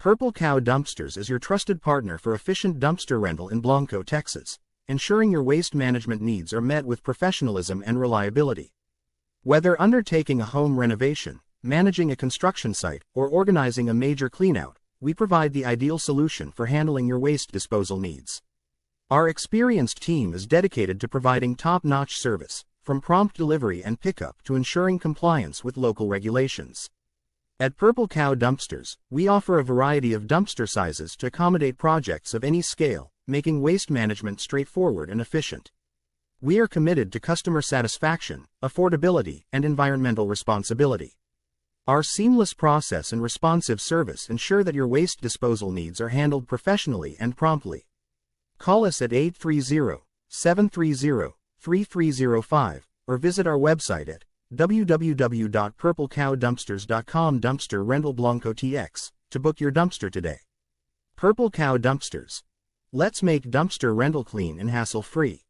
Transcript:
Purple Cow Dumpsters is your trusted partner for efficient dumpster rental in Blanco, Texas, ensuring your waste management needs are met with professionalism and reliability. Whether undertaking a home renovation, managing a construction site, or organizing a major cleanout, we provide the ideal solution for handling your waste disposal needs. Our experienced team is dedicated to providing top-notch service, from prompt delivery and pickup to ensuring compliance with local regulations. At Purple Cow Dumpsters, we offer a variety of dumpster sizes to accommodate projects of any scale, making waste management straightforward and efficient. We are committed to customer satisfaction, affordability, and environmental responsibility. Our seamless process and responsive service ensure that your waste disposal needs are handled professionally and promptly. Call us at 830-730-3305 or visit our website at www.purplecowdumpsters.com. Dumpster Rental Blanco TX to book your dumpster today. Purple Cow Dumpsters. Let's make dumpster rental clean and hassle-free.